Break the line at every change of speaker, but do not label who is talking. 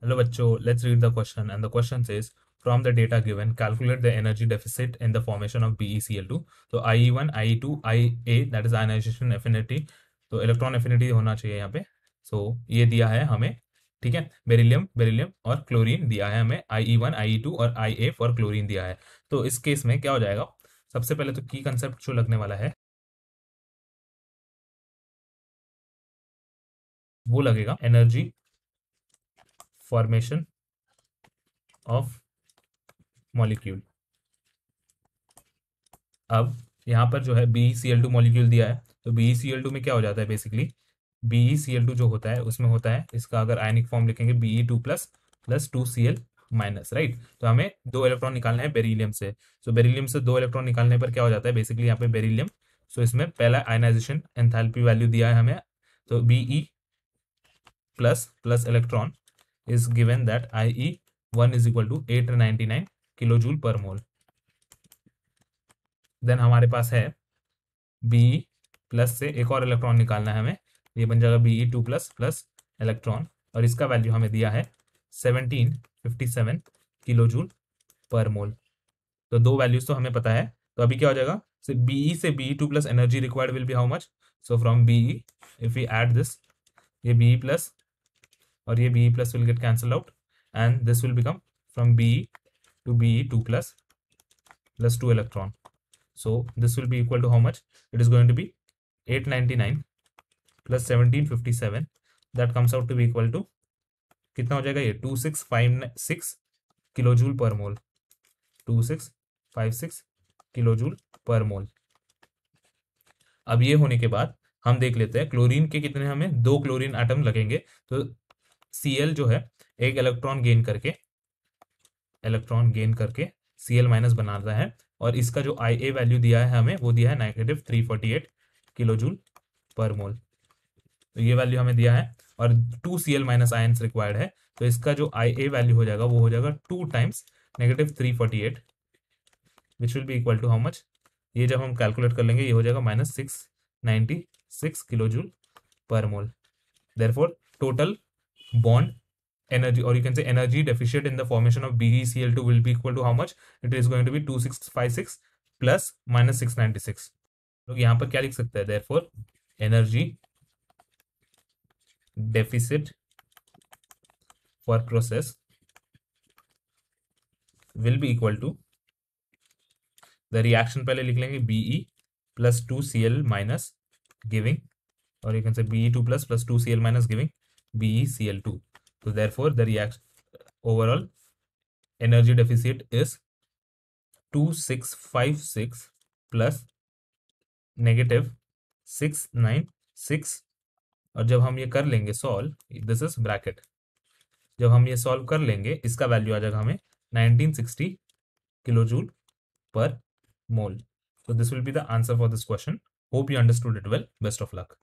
Hello bachcho, let's read the question, and the question says from the data given calculate the energy deficit in the formation of BeCl2. तो IE1 IE2 IA that is ionization affinity, तो electron affinity होना चाहिए यहाँ पे। सो ये दिया है हमें, ठीक है। बेरिलियम बेरिलियम और क्लोरीन दिया है हमें, IE1 IE2 और IA फॉर क्लोरीन दिया है। तो इस केस में क्या हो जाएगा, सबसे पहले तो की कंसेप्ट जो लगने वाला है वो लगेगा एनर्जी फॉर्मेशन ऑफ मॉलिक्यूल। अब यहाँ पर जो है BeCl2 मॉलिक्यूल दिया है, तो BeCl2 में क्या हो जाता है बेसिकली, BeCl2 जो होता है उसमें होता है, इसका अगर आयनिक फॉर्म लिखेंगे Be2 plus plus 2Cl minus, right. तो हमें दो इलेक्ट्रॉन निकालना है बेरिलियम से। सो बेरिलियम से दो इलेक्ट्रॉन निकालने पर क्या हो जाता है बेसिकली यहाँ पे बेरिलियम। सो इसमें पहला आयनाइजेशन एंथैल्पी वैल्यू दिया है हमें, तो Be plus plus electron is given that IE1 is equal to 899 kilo joule per mole. Then हमारे पास है Be प्लस से एक और इलेक्ट्रॉन निकालना है हमें, ये बन जाएगा Be2 प्लस प्लस इलेक्ट्रॉन, और इसका वैल्यू हमें दिया है 1757 किलो जूल पर मोल। तो दो वैल्यूज तो हमें पता है, तो अभी क्या हो जाएगा, Be से Be2 plus energy required will be how much. So from Be if we add this, ये Be प्लस और ये Be plus will get cancel out, and this will become from Be to Be2 plus plus 2 electron. So this will be equal to how much? It is going to be 899 plus 1757, that comes out to be equal to कितना हो जाएगा, ये 2656 kilo joule per मोल, 2656 kilo joule per मोल। अब ये होने के बाद हम देख लेते हैं क्लोरीन के कितने, हमें दो क्लोरीन एटम लगेंगे। तो Cl जो है एक इलेक्ट्रॉन गेन करके Cl माइनस बनाता है, और इसका जो IA वैल्यू दिया है हमें वो दिया है -348 किलो जूल पर मोल। तो ये वैल्यू हमें दिया है, और 2 Cl माइनस आयंस रिक्वायर्ड है, तो इसका जो IA वैल्यू हो जाएगा वो हो जाएगा 2 times -348 which will be equal to how much. ये जब हम कैलकुलेट कर लेंगे ये हो जाएगा -696 kilo joule per mole. Therefore total bond energy, or you can say energy deficit in the formation of BeCl2 will be equal to how much? It is going to be 2656 plus -696। लोग यहाँ पर क्या लिख सकते हैं, therefore energy deficit for process will be equal to the reaction, पहले लिख लेंगे Be plus 2Cl minus giving, or you can say Be2 plus 2Cl minus giving BeCl2। So therefore the reaction overall energy deficit is 2656 plus -696, और जब हम ये कर लेंगे solve, this is bracket, जब हम ये सॉल्व कर लेंगे इसका वैल्यू आ जाएगा हमें 1960 kilo joule per mole. So this will be the answer for this question. Hope you understood it well. Best of luck.